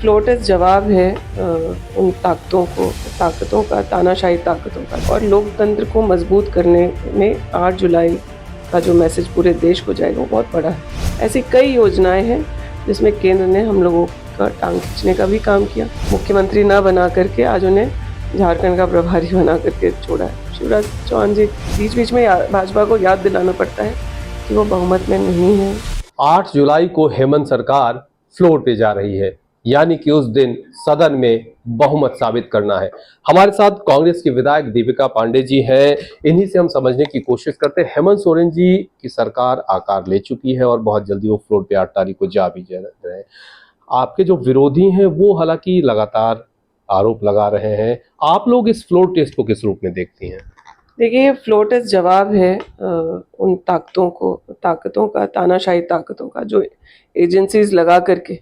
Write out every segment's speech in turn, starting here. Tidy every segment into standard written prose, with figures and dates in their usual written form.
Flow test जवाब है उन ताकतों का, तानाशाही ताकतों का, और लोकतंत्र को मजबूत करने में 8 जुलाई का जो मैसेज पूरे देश को जाएगा वो बहुत बड़ा है। ऐसी कई योजनाएं हैं जिसमें केंद्र ने हम लोगों का टांग खींचने का भी काम किया। मुख्यमंत्री ना बना करके आज उन्हें झारखंड का प्रभारी बना करके छोड़ा है। शिवराज चौहान जी बीच बीच में भाजपा को याद दिलाना पड़ता है कि वो बहुमत में नहीं है। 8 जुलाई को हेमंत सरकार फ्लोर पे जा रही है, यानी कि उस दिन सदन में बहुमत साबित करना है। हमारे साथ कांग्रेस की विधायक दीपिका पांडे जी हैं। इन्हीं से हम समझने की कोशिश करते हैं। हेमंत सोरेन जी की सरकार आकार ले चुकी है और बहुत जल्दी वो फ्लोर पे 8 तारीख को जा भी रहे हैं। आपके जो विरोधी हैं वो हालांकि लगातार आरोप लगा रहे हैं। आप लोग इस फ्लोर टेस्ट को किस रूप में देखती हैं? देखिए, ये फ्लो टेस्ट जवाब है उन ताकतों का, तानाशाही ताकतों का, जो एजेंसीज लगा करके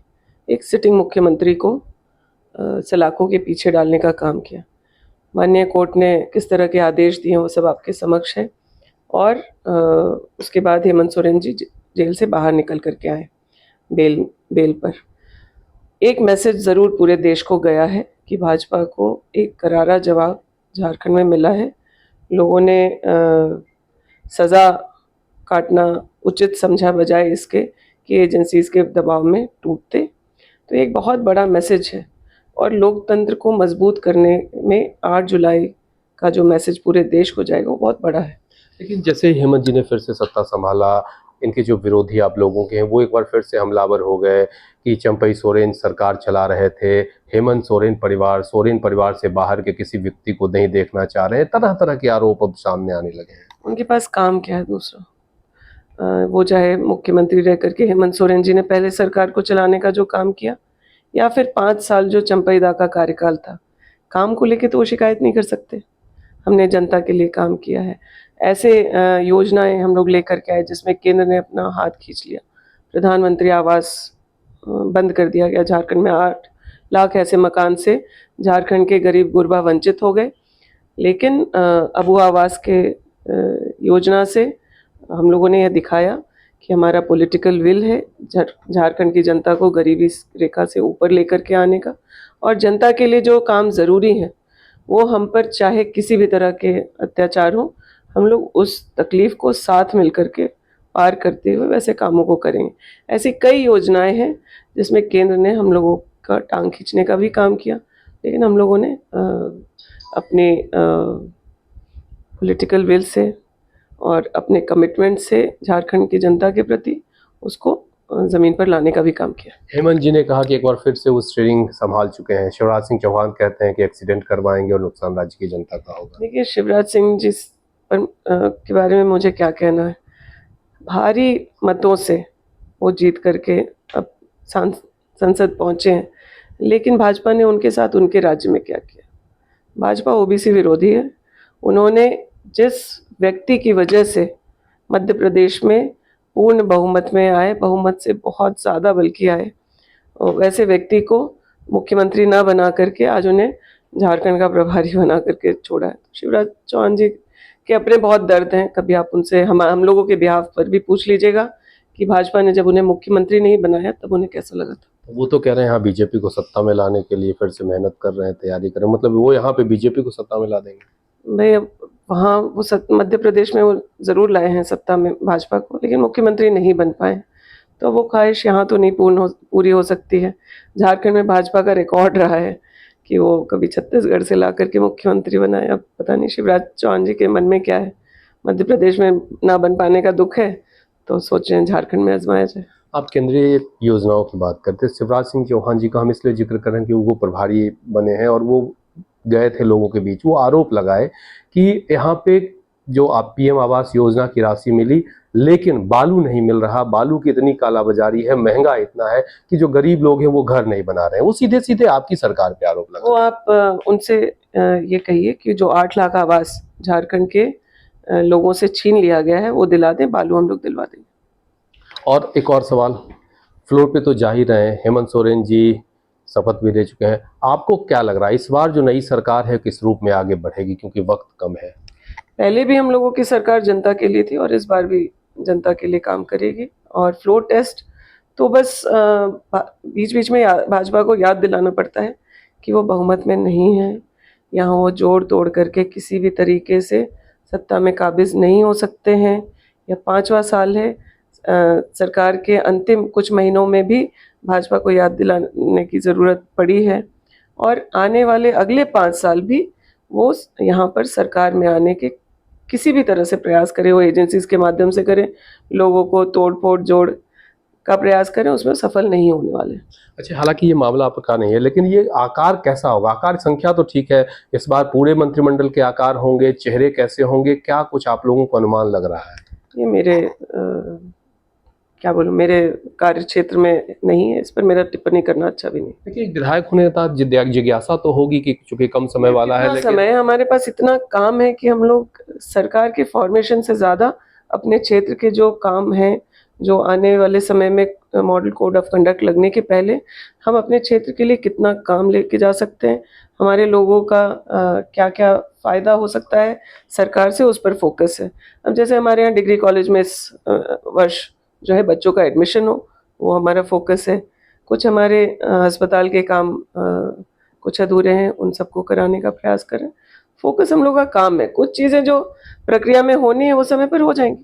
एक सिटिंग मुख्यमंत्री को सलाखों के पीछे डालने का काम किया। माननीय कोर्ट ने किस तरह के आदेश दिए वो सब आपके समक्ष है। और उसके बाद हेमंत सोरेन जी जेल से बाहर निकल करके आए बेल पर। एक मैसेज ज़रूर पूरे देश को गया है कि भाजपा को एक करारा जवाब झारखंड में मिला है। लोगों ने सज़ा काटना उचित समझा, बजाय इसके कि एजेंसीज के दबाव में टूटते। तो एक बहुत बड़ा मैसेज है और लोकतंत्र को मजबूत करने में 8 जुलाई का जो मैसेज पूरे देश को जाएगा वो बहुत बड़ा है। लेकिन जैसे हेमंत जी ने फिर से सत्ता संभाला, इनके जो विरोधी आप लोगों के हैं वो एक बार फिर से हमलावर हो गए कि चंपई सोरेन सरकार चला रहे थे, हेमंत सोरेन परिवार से बाहर के किसी व्यक्ति को नहीं देखना चाह रहे हैं। तरह तरह के आरोप अब सामने आने लगे हैं। उनके पास काम क्या है दूसरा? वो चाहे मुख्यमंत्री रह करके हेमंत सोरेन जी ने पहले सरकार को चलाने का जो काम किया, या फिर 5 साल जो चंपई दा का कार्यकाल था, काम को लेके तो वो शिकायत नहीं कर सकते। हमने जनता के लिए काम किया है। ऐसे योजनाएं हम लोग लेकर के आए जिसमें केंद्र ने अपना हाथ खींच लिया। प्रधानमंत्री आवास बंद कर दिया गया। झारखंड में 8 लाख ऐसे मकान से झारखंड के गरीब गुरबा वंचित हो गए। लेकिन अब वो आवास के योजना से हम लोगों ने यह दिखाया कि हमारा पॉलिटिकल विल है झारखंड की जनता को गरीबी रेखा से ऊपर लेकर के आने का। और जनता के लिए जो काम ज़रूरी है वो हम पर चाहे किसी भी तरह के अत्याचार हो, हम लोग उस तकलीफ़ को साथ मिल कर के पार करते हुए वैसे कामों को करेंगे। ऐसी कई योजनाएं हैं जिसमें केंद्र ने हम लोगों का टांग खींचने का भी काम किया, लेकिन हम लोगों ने अपने पॉलिटिकल विल से और अपने कमिटमेंट से झारखंड की जनता के प्रति उसको ज़मीन पर लाने का भी काम किया। हेमंत जी ने कहा कि एक बार फिर से वो स्टीयरिंग संभाल चुके हैं। शिवराज सिंह चौहान कहते हैं कि एक्सीडेंट करवाएंगे और नुकसान राज्य की जनता का होगा। देखिए, शिवराज सिंह जी के बारे में मुझे क्या कहना है। भारी मतों से वो जीत करके अब संसद पहुंचे हैं, लेकिन भाजपा ने उनके साथ उनके राज्य में क्या किया? भाजपा ओबीसी विरोधी है। उन्होंने जिस व्यक्ति की वजह से मध्य प्रदेश में पूर्ण बहुमत में आए, बहुमत से बहुत ज़्यादा बल्कि आए, वैसे व्यक्ति को मुख्यमंत्री ना बना करके आज उन्हें झारखंड का प्रभारी बना करके छोड़ा है। शिवराज चौहान जी के अपने बहुत दर्द हैं। कभी आप उनसे हम लोगों के बिहाफ पर भी पूछ लीजिएगा कि भाजपा ने जब उन्हें मुख्यमंत्री नहीं बनाया तब उन्हें कैसा लगा था। वो तो कह रहे हैं हाँ बीजेपी को सत्ता में लाने के लिए फिर से मेहनत कर रहे हैं, तैयारी कर रहे हैं। मतलब वो यहाँ पे बीजेपी को सत्ता में ला देंगे? भाई, वहाँ वो मध्य प्रदेश में वो ज़रूर लाए हैं सत्ता में भाजपा को, लेकिन मुख्यमंत्री नहीं बन पाए। तो वो ख्वाहिश यहाँ तो नहीं पूरी हो सकती है। झारखंड में भाजपा का रिकॉर्ड रहा है कि वो कभी छत्तीसगढ़ से ला करके मुख्यमंत्री बनाए। अब पता नहीं शिवराज चौहान जी के मन में क्या है। मध्य प्रदेश में ना बन पाने का दुख है तो सोच रहे हैं झारखंड में आजमाया जाए। आप केंद्रीय योजनाओं की बात करते हैं। शिवराज सिंह चौहान जी का हम इसलिए जिक्र कर रहे हैं कि वो प्रभारी बने हैं और वो गए थे लोगों के बीच। वो आरोप लगाए कि यहाँ पे जो आप पीएम आवास योजना की राशि मिली, लेकिन बालू नहीं मिल रहा। बालू की इतनी कालाबाजारी है, महंगा इतना है कि जो गरीब लोग हैं वो घर नहीं बना रहे हैं। वो सीधे सीधे आपकी सरकार पे आरोप लगा। वो आप उनसे ये कहिए कि जो 8 लाख आवास झारखंड के लोगों से छीन लिया गया है वो दिला दें, बालू हम लोग दिलवा देंगे। और एक और सवाल, फ्लोर पे तो जा ही रहे हैं, हेमंत सोरेन जी शपथ भी ले चुके हैं। आपको क्या लग रहा है इस बार जो नई सरकार है किस रूप में आगे बढ़ेगी, क्योंकि वक्त कम है? पहले भी हम लोगों की सरकार जनता के लिए थी और इस बार भी जनता के लिए काम करेगी। और फ्लोर टेस्ट तो बस बीच बीच में भाजपा को याद दिलाना पड़ता है कि वो बहुमत में नहीं है, यहाँ वो जोड़ तोड़ करके किसी भी तरीके से सत्ता में काबिज नहीं हो सकते हैं। या 5वां साल है, सरकार के अंतिम कुछ महीनों में भी भाजपा को याद दिलाने की ज़रूरत पड़ी है, और आने वाले अगले 5 साल भी वो यहाँ पर सरकार में आने के किसी भी तरह से प्रयास करें, वो एजेंसीज़ के माध्यम से करें, लोगों को तोड़-फोड़ जोड़ का प्रयास करें, उसमें सफल नहीं होने वाले। अच्छा, हालांकि ये मामला आपका नहीं है, लेकिन ये आकार कैसा होगा? आकार संख्या तो ठीक है, इस बार पूरे मंत्रिमंडल के आकार होंगे, चेहरे कैसे होंगे, क्या कुछ आप लोगों को अनुमान लग रहा है? ये मेरे क्या बोलूँ, मेरे कार्य क्षेत्र में नहीं है, इस पर मेरा टिप्पणी करना अच्छा भी नहीं। देखिए, एक विधायक होने का जिज्ञासा तो होगी कि चूंकि कम समय वाला है, लेकिन समय हमारे पास इतना काम है कि हम लोग सरकार के फॉर्मेशन से ज़्यादा अपने क्षेत्र के जो काम हैं, जो आने वाले समय में मॉडल कोड ऑफ कंडक्ट लगने के पहले हम अपने क्षेत्र के लिए कितना काम लेके जा सकते हैं, हमारे लोगों का क्या-क्या फ़ायदा हो सकता है सरकार से, उस पर फोकस है। अब जैसे हमारे यहाँ डिग्री कॉलेज में इस वर्ष जो है बच्चों का एडमिशन हो, वो हमारा फोकस है। कुछ हमारे अस्पताल के काम कुछ अधूरे हैं, उन सबको कराने का प्रयास करें। फोकस हम लोग का काम है, कुछ चीज़ें जो प्रक्रिया में होनी है वो समय पर हो जाएंगी।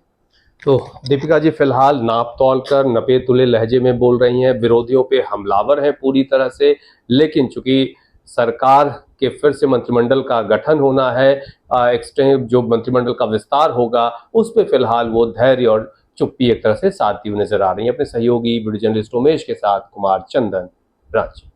तो दीपिका जी फिलहाल नाप तौल कर नपे तुले लहजे में बोल रही हैं, विरोधियों पे हमलावर हैं पूरी तरह से, लेकिन चूंकि सरकार के फिर से मंत्रिमंडल का गठन होना है, एक्सटेंड जो मंत्रिमंडल का विस्तार होगा, उस पे फिलहाल वो धैर्य और चुप्पी एक तरह से साधती हुई नजर आ रही है। अपने सहयोगी वीडियो जर्नलिस्ट उमेश के साथ कुमार चंदन, रांची।